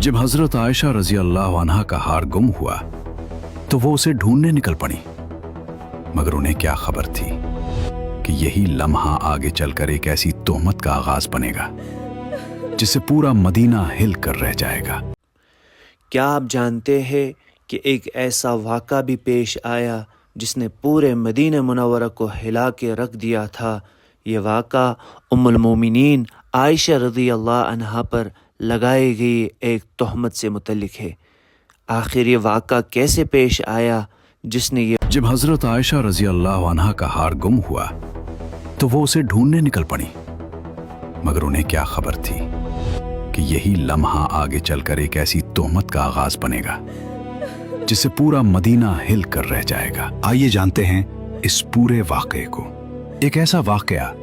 जब हजरत आयशा रजी अल्लाह अन्हा का हार गुम हुआ तो वो उसे ढूंढने निकल पड़ी, मगर उन्हें क्या खबर थी कि यही लम्हा आगे चलकर एक ऐसी तोहमत का आगाज बनेगा जिससे पूरा मदीना हिल कर रह जाएगा। क्या आप जानते हैं कि एक ऐसा वाक़ा भी पेश आया जिसने पूरे मदीना मुनव्वरा को हिला के रख दिया था। ये वाक़ा उम्मुल मोमिनीन आयशा रज़ी अल्लाह अन्हा पर लगाई गई एक तोहमत से मुतल्लिक है। आखिर ये वाक़ा कैसे पेश आया जिसने ये जब हजरत आयशा रजी अल्लाह अन्हा का हार गुम हुआ तो वो उसे ढूंढने निकल पड़ी, मगर उन्हें क्या खबर थी कि यही लम्हा आगे चलकर एक ऐसी तोहमत का आगाज बनेगा जिससे पूरा मदीना हिल कर रह जाएगा। आइए जानते हैं इस पूरे वाक़े को, एक ऐसा वाक़या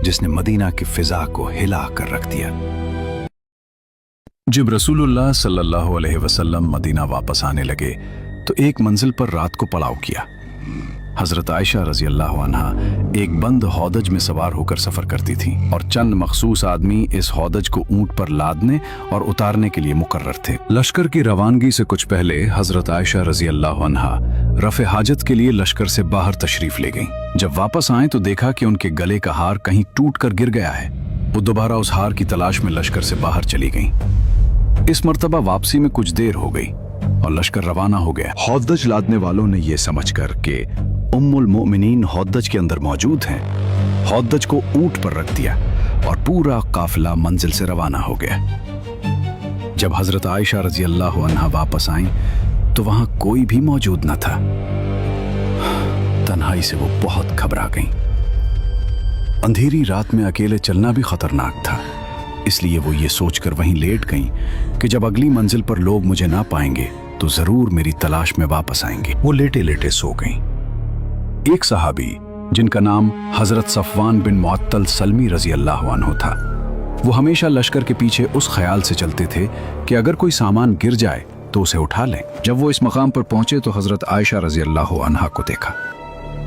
जिसने मदीना की फिजा को हिला कर रख दिया। जब रसूलुल्लाह सल्लल्लाहु अलैहि वसल्लम मदीना वापस आने लगे तो एक मंजिल पर रात को पड़ाव किया। हजरत आयशा रजी अल्लाह अन्हा एक बंद हौदज में सवार होकर सफर करती थी और चंद मखसूस आदमी इस हौदज को ऊंट पर लादने और उतारने के लिए मुकर्रर थे। लश्कर की रवानगी से कुछ पहले हजरत आयशा रजी अल्लाह अन्हा रफ़े हाजत के लिए लश्कर से बाहर तशरीफ ले गईं। जब वापस आए तो देखा कि उनके गले का हार कहीं टूट कर गिर गया है। वो दोबारा उस हार की तलाश में लश्कर से बाहर चली गईं। इस मर्तबा वापसी में कुछ देर हो गई और लश्कर रवाना हो गया। हौदज लादने वालों ने यह समझकर कि उम्मुल मोमिनीन हौदज के अंदर मौजूद हैं, हौदज को ऊंट पर रख दिया और पूरा काफिला मंजिल से रवाना हो गया। जब हजरत आयशा रजी अल्लाह अन्हा वापस आईं तो वहां कोई भी मौजूद न था। तन्हाई से वो बहुत घबरा गईं। अंधेरी रात में अकेले चलना भी खतरनाक था, इसलिए वो ये सोचकर वहीं लेट गईं कि जब अगली मंजिल पर लोग मुझे ना पाएंगे तो जरूर मेरी तलाश में वापस आएंगे। वो लेटे लेटे सो गईं। एक सहाबी जिनका नाम हजरत सफवान बिन मुअत्तल सलमी रजी अल्लाह अन्हु था, वो हमेशा लश्कर के पीछे उस ख्याल से चलते थे कि अगर कोई सामान गिर जाए तो उसे उठा लें। जब वो इस मकाम पर पहुंचे तो हजरत आयशा रजी अल्लाह अन्हा को देखा।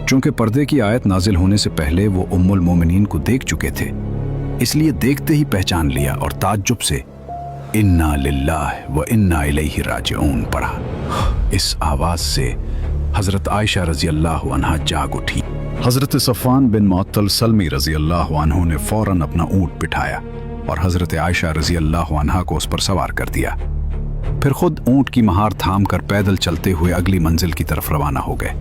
चूंकि पर्दे की आयत नाजिल होने से पहले वो उम्मुल मोमिनीन को देख चुके थे, इसलिए देखते ही पहचान लिया और ताज्जुब से इन्ना लिल्लाह व इन्ना इलैहि राजिऊन पढ़ा। इस आवाज से हजरत आयशा रजी अल्लाह अन्हा जाग उठी। हजरत सफवान बिन मुअत्तल सलमी रजी अल्लाह अन्हु ने फौरन अपना ऊंट बिठाया और हजरत आयशा रजी अल्लाह अन्हा को उस पर सवार कर दिया। फिर खुद ऊंट की महार थाम कर पैदल चलते हुए अगली मंजिल की तरफ रवाना हो गए,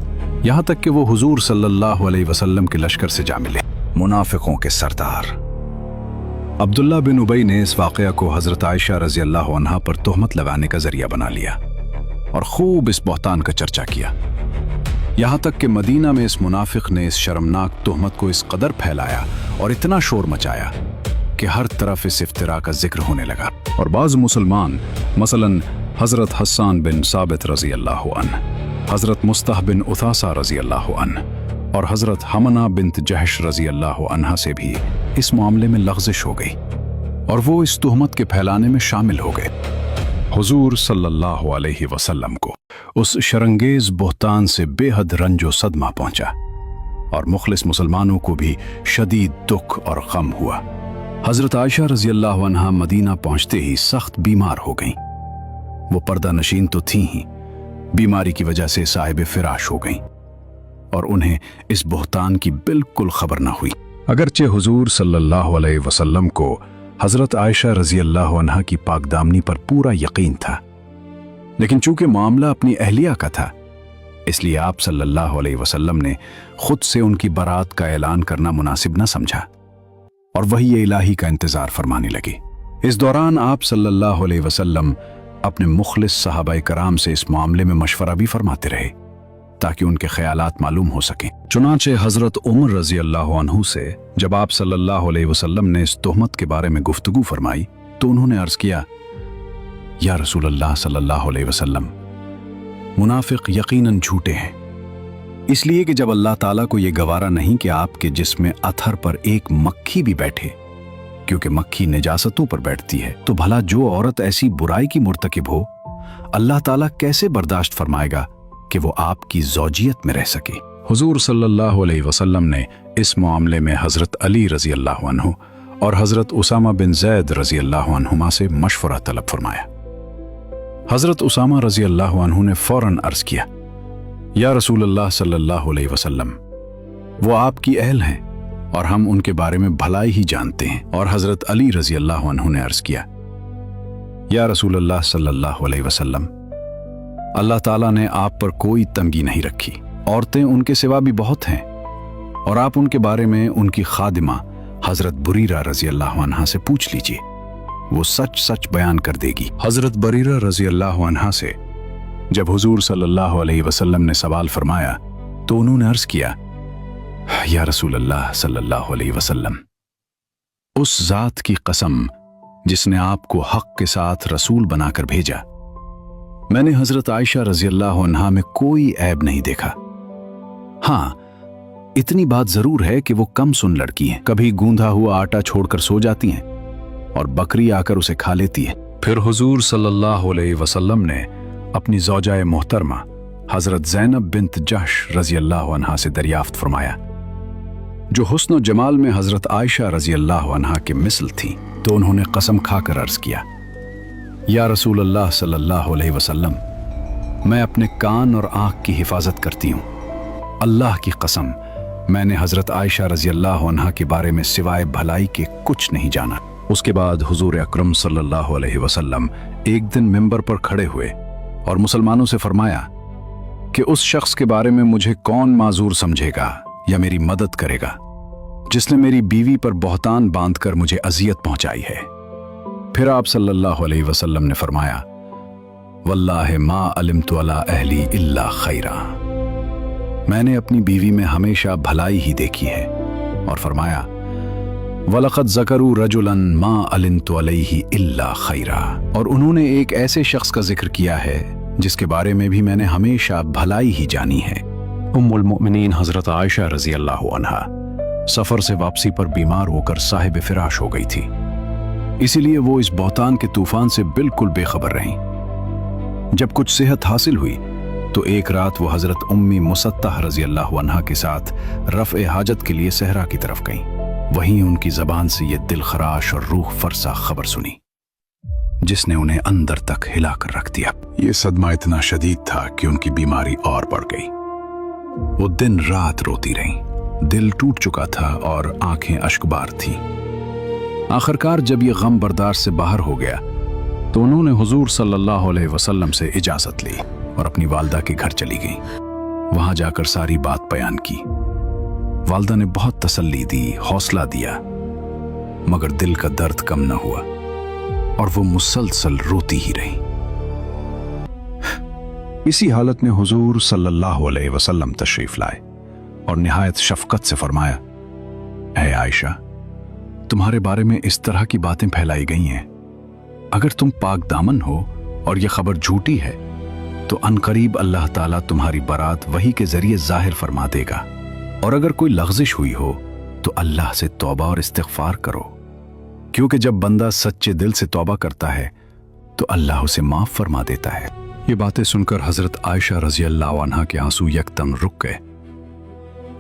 यहां तक कि वो हुजूर सल्लल्लाहु अलैहि वसल्लम के लश्कर से जा मिले। मुनाफिकों के सरदार अब्दुल्ला बिन उबई ने इस वाक़या को हजरत आयशा रजी अल्लाह अन्हा पर तोहमत लगाने का जरिया बना लिया और खूब इस बहतान का चर्चा किया। यहां तक कि मदीना में इस मुनाफिक ने इस शर्मनाक तोहमत को इस कदर फैलाया और इतना शोर मचाया कि हर तरफ इस इफ्तिरा का जिक्र होने लगा। और बाज़ मुसलमान मसलन हजरत हस्सान बिन साबित रजी अल्लाह अन्ह, हजरत मुस्तह बिन उथासा रजी अल्लाह अन्ह और हजरत हमना बिन्त जहश रजी अल्लाह अन्हा से भी इस मामले में लग़ज़िश हो गई और वो इस तोहमत के फैलाने में शामिल हो गए। हुजूर सल्लल्लाहु अलैहि वसल्लम को उस शरंगेज बहतान से बेहद रंजो सदमा पहुंचा और मुखलिस मुसलमानों को भी शदीद दुख और गम हुआ। हजरत आयशा रजी अल्लाह अन्हा मदीना पहुंचते ही सख्त बीमार हो गईं। वो पर्दा नशीन तो थी ही, बीमारी की वजह से साहिब फिराश हो गईं और उन्हें इस बहतान की बिल्कुल खबर न हुई। अगरचे हुजूर सल्लल्लाहु अलैहि वसल्लम को हजरत आयशा रजी अल्लाह अन्हा की पाकदामनी पर पूरा यकीन था, लेकिन चूंकि मामला अपनी अहलिया का था, इसलिए आप सल्लल्लाहु अलैहि वसल्लम ने खुद से उनकी बरात का ऐलान करना मुनासिब न समझा और वही इलाही का इंतजार फरमाने लगे। इस दौरान आप सल्लल्लाहु अलैहि वसल्लम अपने मुखलिस सहाबाए कराम से इस मामले में मशवरा भी फरमाते रहे ताकि उनके ख्यालात मालूम हो सकें। चुनांचे हजरत उमर रजी अल्लाह अन्हु से जब आप सल्लल्लाहु अलैहि वसल्लम ने इस तोहमत के बारे में गुफ्तगू फरमाई तो उन्होंने अर्ज किया, या रसूल अल्लाह सल्लल्लाहु अलैहि वसल्लम, मुनाफिक यकीनन झूठे हैं, इसलिए कि जब अल्लाह ताला को यह गवारा नहीं कि आपके जिस्म अथर पर एक मक्खी भी बैठे, क्योंकि मक्खी निजासतों पर बैठती है, तो भला जो औरत ऐसी बुराई की मुर्तकिब हो, अल्लाह ताला कैसे बर्दाश्त फरमाएगा कि वो आपकी ज़ौजियत में रह सके। हुजूर सल्लल्लाहु अलैहि वसल्लम ने इस मामले में हजरत अली रजी अल्लाह अन्हु और हजरत उसामा बिन ज़ैद रजी अल्लाह अन्हुमा से मशवरा तलब फरमाया। हज़रत उसामा रज़ी अल्लाह अन्हु ने फ़ौरन अर्ज़ किया, या रसूल अल्लाह सल्लल्लाहु अलैहि वसल्लम, वो आपकी अहल हैं और हम उनके बारे में भलाई ही जानते हैं। और हज़रत अली रज़ी अल्लाह अन्हु ने अर्ज़ किया, या रसूल अल्लाह सल्लल्लाहु अलैहि वसल्लम, अल्लाह ताला ने आप पर कोई तंगी नहीं रखी, औरतें उनके सिवा भी बहुत हैं, और आप उनके बारे में उनकी खादिमा हज़रत बुरीरा रज़ी अल्लाह अन्हा से पूछ लीजिए, वो सच सच बयान कर देगी। हज़रत बरीरा रज़ी अल्लाह अन्हा से जब हुजूर सल्लल्लाहु अलैहि वसल्लम ने सवाल फरमाया तो उन्होंने अर्ज़ किया, या रसूल अल्लाह सल्लल्लाहु अलैहि वसल्लम, उस ज़ात की कसम जिसने आपको हक के साथ रसूल बनाकर भेजा, मैंने हज़रत आयशा रज़ी अल्लाह अन्हा में कोई ऐब नहीं देखा। हाँ, इतनी बात ज़रूर है कि वो कम सुन लड़की हैं, कभी गूंधा हुआ आटा छोड़कर सो जाती हैं और बकरी आकर उसे खा लेती है। फिर हुजूर सल्लल्लाहु अलैहि वसल्लम ने अपनी ज़ौजाए मोहतरमा हज़रत ज़ैनब बिन्त जहश रज़ी अल्लाह अन्हा से दरियाफ्त फरमाया, जो हुस्न और जमाल में हज़रत आयशा रज़ी अल्लाह अन्हा के मिसल थी, तो उन्होंने कसम खाकर अर्ज़ किया, या रसूल अल्लाह सल्लल्लाहु अलैहि वसल्लम, मैं अपने कान और आँख की हिफाजत करती हूँ। अल्लाह की कसम, मैंने हज़रत आयशा रज़ी अल्लाह अन्हा के बारे में सिवाय भलाई के कुछ नहीं जाना। उसके बाद हुजूर अकरम सल्लल्लाहु अलैहि वसल्लम एक दिन मिंबर पर खड़े हुए और मुसलमानों से फरमाया कि उस शख्स के बारे में मुझे कौन माजूर समझेगा या मेरी मदद करेगा, जिसने मेरी बीवी पर बहतान बांधकर मुझे अजियत पहुंचाई है। फिर आप सल्लल्लाहु अलैहि वसल्लम ने फरमाया, वल्लाहि मा अलिमतु अला अहली इल्ला खैरा, मैंने अपनी बीवी में हमेशा भलाई ही देखी है। और फरमाया, वलक़द ज़करू रजुलन मा अलिमतु अलैहि इल्ला खैरा, और उन्होंने एक ऐसे शख्स का जिक्र किया है जिसके बारे में भी मैंने हमेशा भलाई ही जानी है। उम्मुल मोमिनीन हज़रत आयशा रज़ी अल्लाह अन्हा सफ़र से वापसी पर बीमार होकर साहिब फिराश हो गई थी, इसीलिए वो इस बहतान के तूफान से बिल्कुल बेखबर रहीं। जब कुछ सेहत हासिल हुई तो एक रात वो हज़रत उम्मी मुसत्तह रज़ी अल्लाह अन्हा के साथ रफ़्ए हाजत के लिए सहरा की तरफ गईं। वहीं उनकी ज़बान से ये दिल खराश और रूह फरसा खबर सुनी, जिसने उन्हें अंदर तक हिला कर रख दिया। ये सदमा इतना शदीद था कि उनकी बीमारी और बढ़ गई। वो दिन रात रोती रहीं, दिल टूट चुका था और आंखें अश्कबार थीं। आखिरकार जब ये गम बर्दाश्त से बाहर हो गया तो उन्होंने हुजूर सल्लल्लाहु अलैहि वसल्लम से इजाज़त ली और अपनी वालदा के घर चली गईं। वहां जाकर सारी बात बयान की। वालदा ने बहुत तसल्ली दी, हौसला दिया, मगर दिल का दर्द कम न हुआ और वो मुसलसल रोती ही रही। इसी हालत में हुजूर सल्लल्लाहु अलैहि वसल्लम तशरीफ लाए और निहायत शफकत से फरमाया, ऐ आयशा, तुम्हारे बारे में इस तरह की बातें फैलाई गई हैं, अगर तुम पाक दामन हो और यह खबर झूठी है तो अनकरीब अल्लाह ताला तुम्हारी बरात वही के जरिए जाहिर फरमा देगा, और अगर कोई लग़्ज़िश हुई हो तो अल्लाह से तौबा और इस्तिग़फ़ार करो, क्योंकि जब बंदा सच्चे दिल से तौबा करता है तो अल्लाह उसे माफ़ फरमा देता है। ये बातें सुनकर हज़रत आयशा रज़ी अल्लाह अन्हा के आंसू यकदम रुक गए,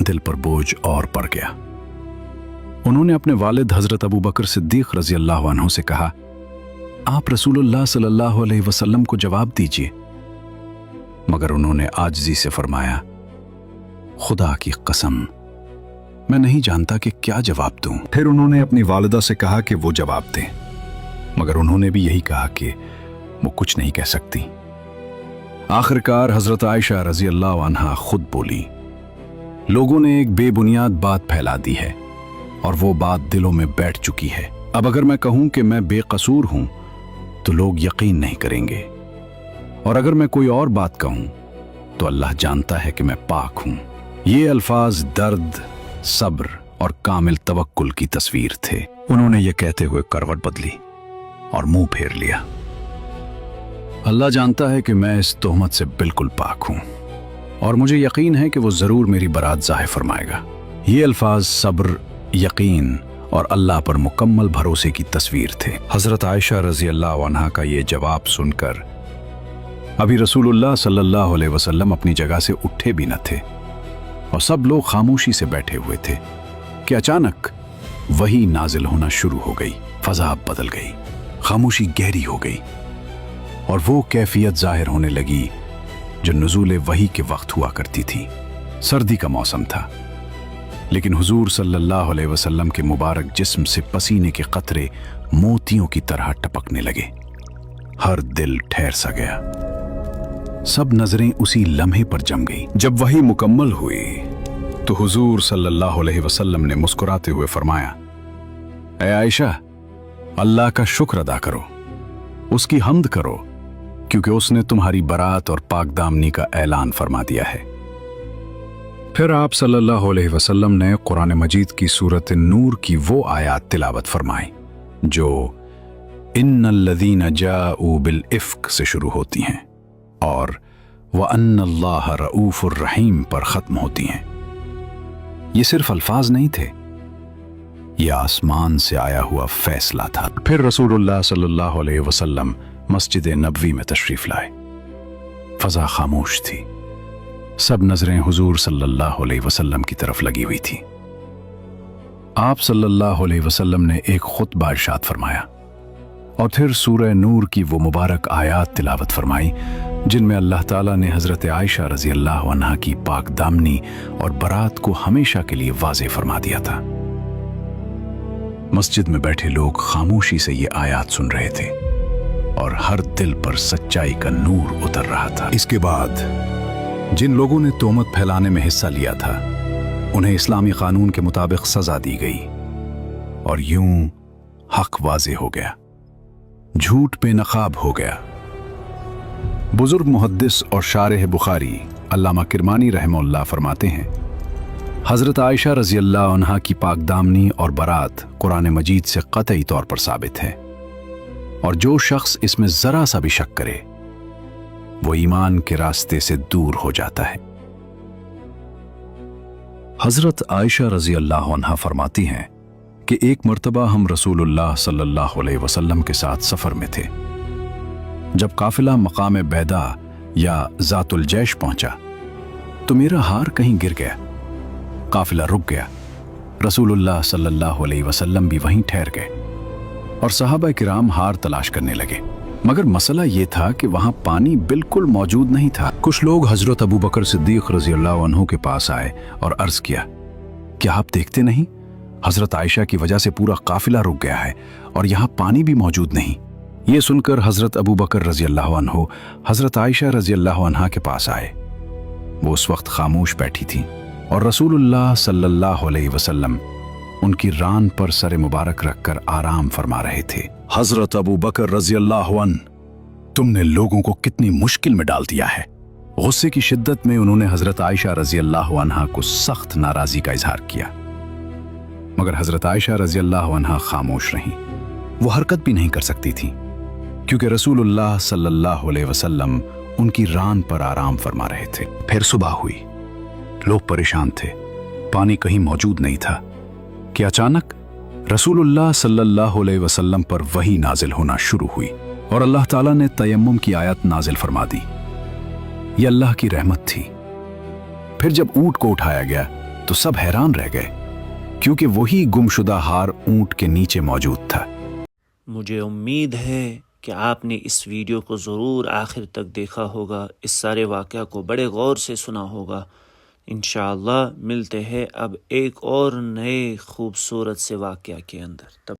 दिल पर बोझ और पड़ गया। उन्होंने अपने वालिद हज़रत अबू बकर सिद्दीक़ रज़ी अल्लाह अन्हु से कहा, आप रसूलुल्लाह सल्लल्लाहु अलैहि वसल्लम को जवाब दीजिए। मगर उन्होंने आजिज़ी से फरमाया, खुदा की कसम, मैं नहीं जानता कि क्या जवाब दूं। फिर उन्होंने अपनी वालिदा से कहा कि वो जवाब दें, मगर उन्होंने भी यही कहा कि वो कुछ नहीं कह सकती। आखिरकार हज़रत आयशा रज़ी अल्लाह अन्हा खुद बोली, लोगों ने एक बेबुनियाद बात फैला दी है और वो बात दिलों में बैठ चुकी है। अब अगर मैं कहूं कि मैं बेकसूर हूं तो लोग यकीन नहीं करेंगे, और अगर मैं कोई और बात कहूं तो अल्लाह जानता है कि मैं पाक हूं। ये अल्फाज दर्द, सब्र और कामिल तवक्कुल की तस्वीर थे। उन्होंने ये कहते हुए करवट बदली और मुंह फेर लिया। अल्लाह जानता है कि मैं इस तोहमत से बिल्कुल पाक हूं और मुझे यकीन है कि वो जरूर मेरी बरात ज़ाहिर फरमाएगा। ये अल्फाज सब्र, यकीन और अल्लाह पर मुकम्मल भरोसे की तस्वीर थे। हज़रत आयशा रज़ी अल्लाह अन्हा का ये जवाब सुनकर अभी रसूलुल्लाह सल्लल्लाहु अलैहि वसल्लम अपनी जगह से उठे भी न थे और सब लोग खामोशी से बैठे हुए थे कि अचानक वही नाजिल होना शुरू हो गई। फ़ज़ा बदल गई, खामोशी गहरी हो गई और वो कैफियत जाहिर होने लगी जो नुज़ूल वही के वक्त हुआ करती थी। सर्दी का मौसम था, लेकिन हुजूर सल्लल्लाहु अलैहि वसल्लम के मुबारक जिस्म से पसीने के कतरे मोतियों की तरह टपकने लगे। हर दिल ठहर सा गया। सब नजरें उसी लम्हे पर जम गई। जब वही मुकम्मल हुई तो हुजूर सल्लल्लाहु अलैहि वसल्लम ने मुस्कुराते हुए फरमाया, ऐ आयशा, अल्लाह का शुक्र अदा करो, उसकी हम्द करो, क्योंकि उसने तुम्हारी बरात और पाकदामनी का ऐलान फरमा दिया है। फिर आप सल्लल्लाहु अलैहि वसल्लम ने कुरान मजीद की सूरत नूर की वो आयात तिलावत फरमाई जो इन्नल्लज़ीना जाऊ बिल इफ्क से शुरू होती हैं और व अन्नल्लाह रऊफुर रहीम पर ख़त्म होती हैं। ये सिर्फ अल्फाज नहीं थे, ये आसमान से आया हुआ फैसला था। फिर रसूलुल्लाह सल्लल्लाहु अलैहि वसल्लम मस्जिद नबवी में तशरीफ लाए। फजा खामोश थी। सब नजरें हुजूर सल्लल्लाहु अलैहि वसल्लम की तरफ लगी हुई थी। आप सल्लल्लाहु अलैहि वसल्लम ने एक खुतबा इरशाद फरमाया और फिर सूरह नूर की वो मुबारक आयात तिलावत फरमाई जिनमें अल्लाह ताला ने हजरत आयशा रजी अल्लाह अन्हा की पाक दामनी और बरात को हमेशा के लिए वाज़े फरमा दिया था। मस्जिद में बैठे लोग खामोशी से ये आयात सुन रहे थे और हर दिल पर सच्चाई का नूर उतर रहा था। इसके बाद जिन लोगों ने तोहमत फैलाने में हिस्सा लिया था उन्हें इस्लामी कानून के मुताबिक सजा दी गई और यूं हक वाज़े हो गया, झूठ बेनकाब हो गया। बुजुर्ग मुहद्दिस और शारिह बुखारी अल्लामा किरमानी रहमहुल्लाह फरमाते हैं, हजरत आयशा रजी अल्लाह अन्हा की पाकदामनी और बरात कुरान मजीद से कतई तौर पर साबित है और जो शख्स इसमें जरा सा भी शक करे वो ईमान के रास्ते से दूर हो जाता है। हजरत आयशा रजी अल्लाह अन्हा फरमाती हैं कि एक मर्तबा हम रसूलुल्लाह सल्लल्लाहु अलैहि वसल्लम के साथ सफर में थे। जब काफिला मकाम बैदा या जातुल जैश पहुंचा तो मेरा हार कहीं गिर गया। काफिला रुक गया। रसूलुल्लाह सल्लल्लाहु अलैहि वसल्लम भी वहीं ठहर गए और सहाबा किराम हार तलाश करने लगे, मगर मसला ये था कि वहां पानी बिल्कुल मौजूद नहीं था। कुछ लोग हजरत अबू बकर सिद्दीक रजी अल्लाह अन्हु के पास आए और अर्ज किया, क्या आप देखते नहीं, हजरत आयशा की वजह से पूरा काफिला रुक गया है और यहाँ पानी भी मौजूद नहीं। ये सुनकर हजरत अबू बकर रजी अल्लाह अन्हु हजरत आयशा रजी अल्लाह अन्हा के पास आए। वो उस वक्त खामोश बैठी थी और रसूलुल्लाह सल्लल्लाहु अलैहि वसल्लम उनकी रान पर सर मुबारक रखकर आराम फरमा रहे थे। हजरत अबू बकर रजी अल्लाह अन्हु, तुमने लोगों को कितनी मुश्किल में डाल दिया है। गुस्से की शिद्दत में उन्होंने हजरत आयशा रजी अल्लाह अन्हा को सख्त नाराजगी का इजहार किया, मगर हजरत आयशा रजी अल्लाह अन्हा खामोश रहीं। वो हरकत भी नहीं कर सकती थी क्योंकि रसूलुल्लाह सल्लल्लाहु अलैहि वसल्लम उनकी रान पर आराम फरमा रहे थे। फिर सुबह हुई। लोग परेशान थे, पानी कहीं मौजूद नहीं था कि अचानक रसूलुल्लाह सल्लल्लाहु अलैहि वसल्लम पर वही नाजिल होना शुरू हुई और अल्लाह ताला ने तयम्मुम की आयत नाजिल फरमा दी। ये अल्लाह की रहमत थी। फिर जब ऊंट को उठाया गया तो सब हैरान रह गए क्योंकि वही गुमशुदा हार ऊंट के नीचे मौजूद था। मुझे उम्मीद है कि आपने इस वीडियो को ज़रूर आखिर तक देखा होगा, इस सारे वाक़या को बड़े गौर से सुना होगा। इंशाअल्लाह मिलते हैं अब एक और नए खूबसूरत से वाक़या के अंदर। तब